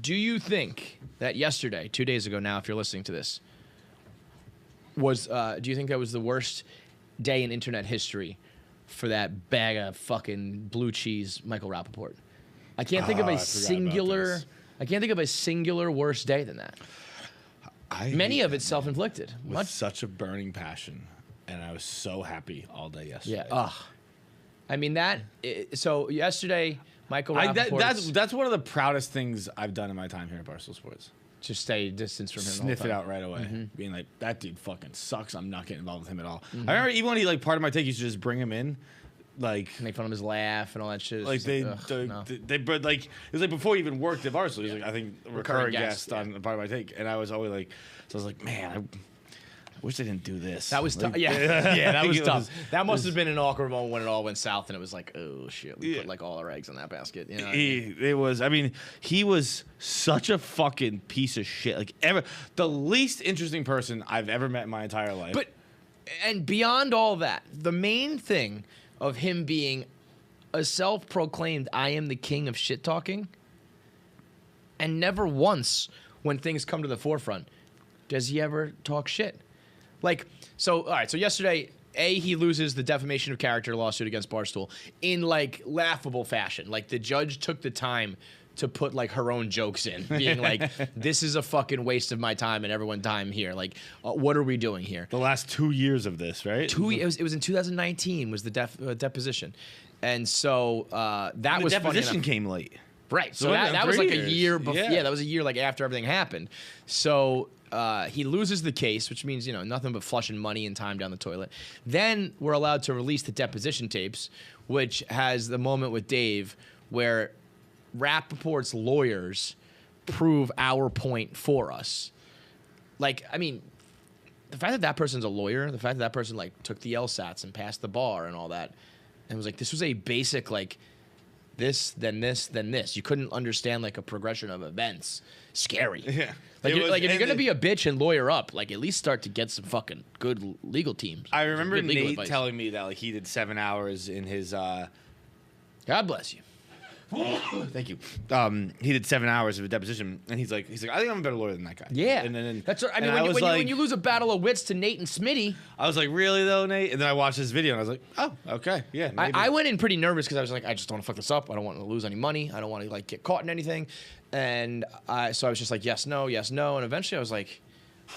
Do you think that yesterday, 2 days ago now, if you're listening to this, was do you think that was the worst day in internet history for that bag of fucking blue cheese Michael Rapaport? I can't think of a singular. I can't think of a singular worse day than that. Many of it's self-inflicted. With such a burning passion, and I was so happy all day yesterday. Yeah. I mean so yesterday, Michael Rapaport. That's one of the proudest things I've done in my time here at Barstool Sports. Just stay distance from him. Sniff it out right away. Being like, that dude fucking sucks. I'm not getting involved with him at all. I remember even when he part of my take used to just bring him in. Like, make fun of his laugh and all that shit. Like they it was like before he even worked at Barstool. He was like, I think recurring guest on part of my take, and I was always like, I was like, man, I wish they didn't do this. That was tough. Yeah, that was tough. That must have been an awkward moment when it all went south, and it was like, oh shit, we put like all our eggs in that basket. You know, he was such a fucking piece of shit. Like the least interesting person I've ever met in my entire life. And beyond all that, the main thing of him being a self-proclaimed I am the king of shit talking, and never once when things come to the forefront does he ever talk shit. Like, so all right, so yesterday he loses the defamation of character lawsuit against Barstool in like laughable fashion. Like the judge took the time to put like her own jokes in, being like, this is a fucking waste of my time and everyone's time here. Like, what are we doing here? The last 2 years of this, right? It was in 2019 was the deposition. And so that was funny enough. The deposition came late. Right. So that was like a year before. Yeah, that was a year like after everything happened. So he loses the case, which means, nothing but flushing money and time down the toilet. Then we're allowed to release the deposition tapes, which has the moment with Dave where Rapaport's lawyers prove our point for us. Like, I mean, the fact that that person's a lawyer, the fact that that person like took the LSATs and passed the bar and all that, and was like, this was a basic like this, then this, then this. You couldn't understand like a progression of events. Scary. Yeah. Like, if you're gonna be a bitch and lawyer up, like at least start to get some fucking good legal teams. I remember Nate telling me that like he did 7 hours in his. God bless you. Thank you. He did 7 hours of a deposition, and he's like, I think I'm a better lawyer than that guy. Yeah, and that's. I mean, when you lose a battle of wits to Nate and Smitty, I was like, really though, Nate? And then I watched this video, and I was like, oh, okay, yeah. I went in pretty nervous because I was like, I just don't want to fuck this up. I don't want to lose any money. I don't want to like get caught in anything. And so I was just like, yes, no, and eventually I was like,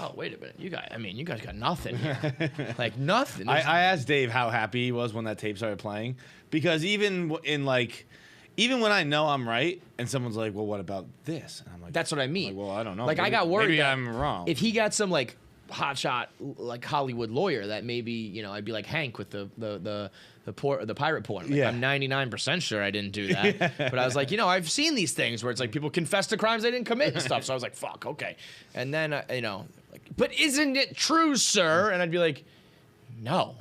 oh, wait a minute, you guys got nothing here. Like nothing. I asked Dave how happy he was when that tape started playing, because even when I know I'm right and someone's like, well, what about this? And I'm like, that's what I mean. Well, I don't know. Like, I got worried. Maybe I'm wrong. If he got some like hotshot like Hollywood lawyer, that maybe I'd be like Hank with the pirate porn. Like, I'm 99% sure I didn't do that. Yeah. But I was like, I've seen these things where it's like people confess to crimes they didn't commit and stuff. So I was like, fuck, okay. And then like, but isn't it true, sir? And I'd be like, no.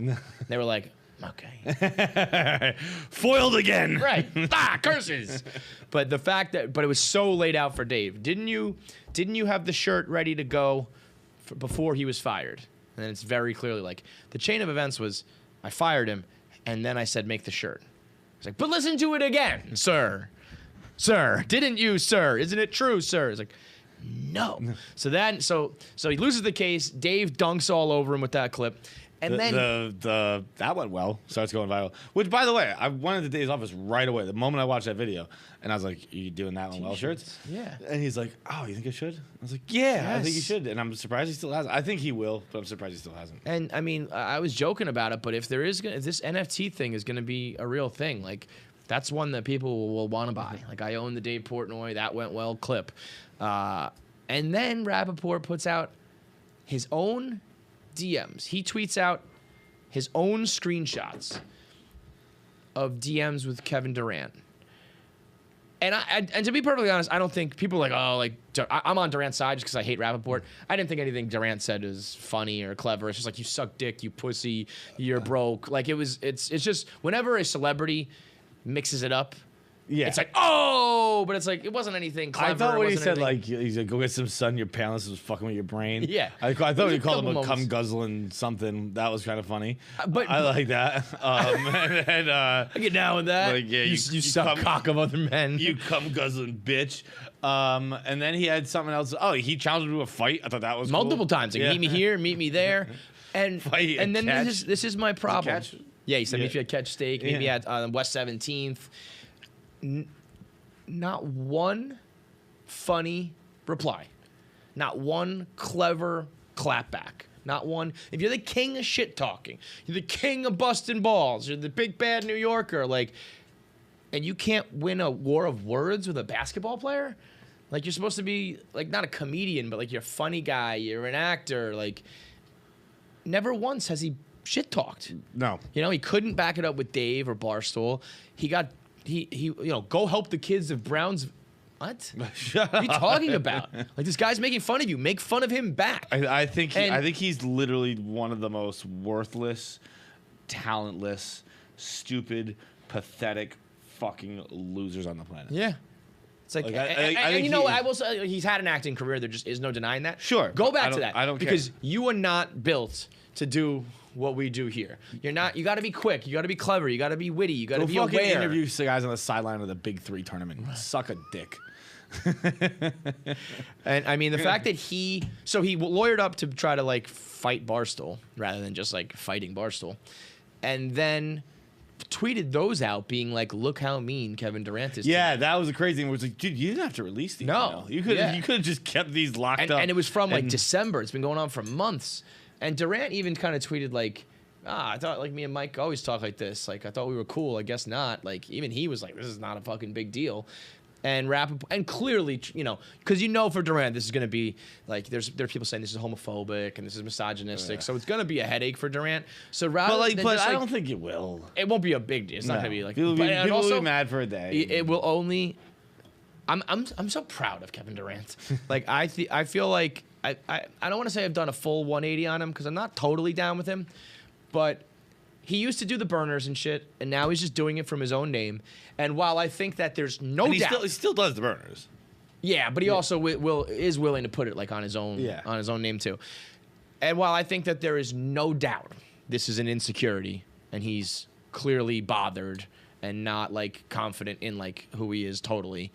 They were like, okay. Foiled again. Right. Curses. But the fact that it was so laid out for Dave. Didn't you have the shirt ready to go before he was fired? And then it's very clearly like the chain of events was I fired him and then I said make the shirt. It's like, but listen to it again, sir. Sir, didn't you, sir? Isn't it true, sir? It's like, no. So he loses the case. Dave dunks all over him with that clip. And that went well. Starts going viral. Which, by the way, I went into Dave's office right away. The moment I watched that video, and I was like, "Are you doing that on well shirts?" Yeah. And he's like, "Oh, you think I should?" I was like, "Yeah, yes. I think you should." And I'm surprised he still hasn't. I think he will, but I'm surprised he still hasn't. And I mean, I was joking about it, but if this NFT thing is going to be a real thing, like that's one that people will want to buy. Like I own the Dave Portnoy that went well clip, and then Rapaport puts out his own DMs. He tweets out his own screenshots of DMs with Kevin Durant. And to be perfectly honest, I don't think people are like, oh, like I'm on Durant's side just because I hate Rapaport. I didn't think anything Durant said was funny or clever. It's just like, you suck dick, you pussy, you're broke. Like it's just whenever a celebrity mixes it up, it's like, oh, but it's like, it wasn't anything clever. I thought when he said, anything. like, he's like, go get some sun, your parents was fucking with your brain. Yeah. I thought when you called him a moments. cum guzzling something. That was kind of funny. But I like that. I get down with that. Like, yeah, you suck cock of other men. You cum guzzling bitch. And then he had something else. Oh, he challenged him to a fight. I thought that was multiple cool. times. Like, meet me here, meet me there. And Fight and then catch. this is my problem. Catch? Yeah, he said meet you at Catch Steak, meet me Yeah. at West 17th. Not one funny reply. Not one clever clapback. Not one. If you're the king of shit talking, you're the king of busting balls, you're the big bad New Yorker, like, and you can't win a war of words with a basketball player? Like, you're supposed to be, like, not a comedian, but, like, you're a funny guy, you're an actor, like, never once has he shit talked. No. You know, he couldn't back it up with Dave or Barstool. He you know, go help the kids of Browns. What? What are you talking about? Like, this guy's making fun of you. Make fun of him back. I think he's literally one of the most worthless, talentless, stupid, pathetic fucking losers on the planet. Yeah. It's like, and you know, I will say he's had an acting career. There just is no denying that. Sure. Go back to that. I don't care. Because you are not built to do what we do here. You're not. You got to be quick. You got to be clever. You got to be witty. You got to be fucking aware. interview guys on the sideline of the Big 3 tournament. Suck a dick. And I mean, the fact that he lawyered up to try to, like, fight Barstool rather than just, like, fighting Barstool, and then tweeted those out being like, look how mean Kevin Durant is. Yeah, that was the crazy thing. It was like, dude, you didn't have to release these. No. You could have just kept these locked up. And it was from like December. It's been going on for months. And Durant even kind of tweeted like, I thought like me and Mike always talk like this. Like, I thought we were cool. I guess not. Like, even he was like, this is not a fucking big deal. And Rapaport, and clearly, you know, because you know for Durant, this is going to be like, there are people saying this is homophobic and this is misogynistic, so it's going to be a headache for Durant. So rather but I don't think it will. It won't be a big deal. It's not going to be like. People will be mad for a day. It will only. I'm so proud of Kevin Durant. Like I feel like I don't want to say I've done a full 180 on him because I'm not totally down with him, but. He used to do the burners and shit, and now he's just doing it from his own name. And while I think that there's no doubt, he still does the burners. Yeah, but he also is willing to put it like on his own name too. And while I think that there is no doubt this is an insecurity, and he's clearly bothered and not like confident in like who he is totally.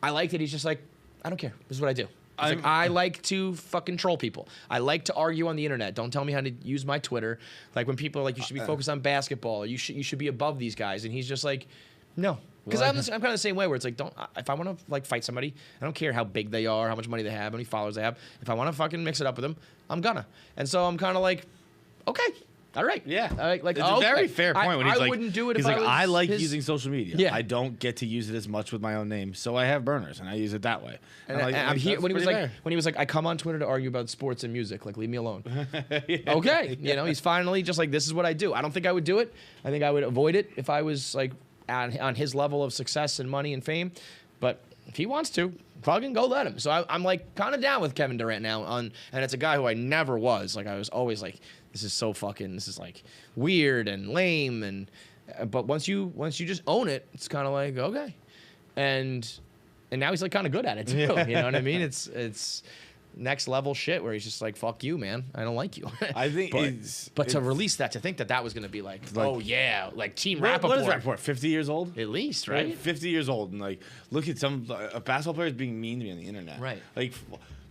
I like that he's just like, I don't care. This is what I do. Like, I like to fucking troll people. I like to argue on the internet. Don't tell me how to use my Twitter. Like when people are like, you should be focused on basketball. You should be above these guys. And he's just like, no. Because I'm kind of the same way where it's like, if I want to like fight somebody, I don't care how big they are, how much money they have, how many followers they have. If I want to fucking mix it up with them, I'm gonna. And so I'm kind of like, okay. All right. Yeah. Like, it's a very fair point when he's like, wouldn't do it he's if like, I like using social media. Yeah. I don't get to use it as much with my own name, so I have burners and I use it that way. And I'm here when he was like, I come on Twitter to argue about sports and music. Like, leave me alone. Okay. You know, he's finally just like, this is what I do. I don't think I would do it. I think I would avoid it if I was like on his level of success and money and fame. But if he wants to, fucking go let him. So I'm like kind of down with Kevin Durant now. And it's a guy who I never was. Like, I was always like, this is like weird and lame. But once you just own it, it's kind of like, okay. And now he's like kind of good at it too. You know what I mean? It's next level shit where he's just like, fuck you, man. I don't like you. I think but to release that, to think that was going to be like, oh yeah, like Team Rapaport. What is Rapaport? 50 years old? At least, right? 50 years old. And like, look at some basketball players being mean to me on the internet. Right. Like,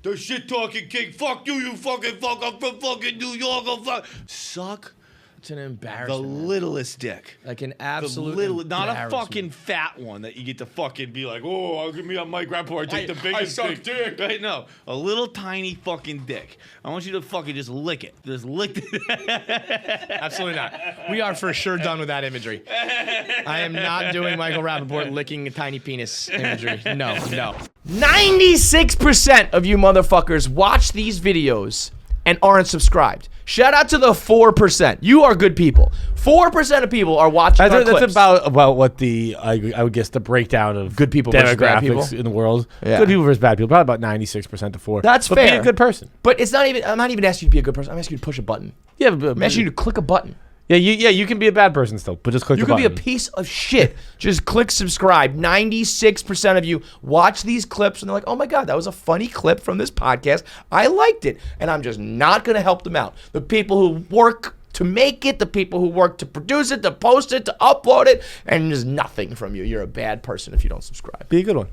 the shit talking king. Fuck you, you fucking fuck. I'm from fucking New York. Suck. It's an embarrassment. The littlest dick. Like an absolute not a fucking fat one that you get to fucking be like, oh, I'll give me on Mike Rapaport. I take the biggest dick. Right? No. A little tiny fucking dick. I want you to fucking just lick it. Just lick it. Absolutely not. We are for sure done with that imagery. I am not doing Michael Rapaport licking a tiny penis imagery. No. 96% of you motherfuckers watch these videos and aren't subscribed. Shout out to the 4%. You are good people. 4% of people are watching our clips. That's about what I would guess the breakdown of good people versus bad people in the world. Yeah. Good people versus bad people. Probably about 96% to 4. That's fair. Be a good person. But it's not even. I'm not even asking you to be a good person. I'm asking you to push a button. Yeah, I'm asking you to click a button. Yeah, you can be a bad person still, but just click the button. You can be a piece of shit. Just click subscribe. 96% of you watch these clips and they're like, oh my God, that was a funny clip from this podcast. I liked it. And I'm just not going to help them out. The people who work to make it, the people who work to produce it, to post it, to upload it, and there's nothing from you. You're a bad person if you don't subscribe. Be a good one.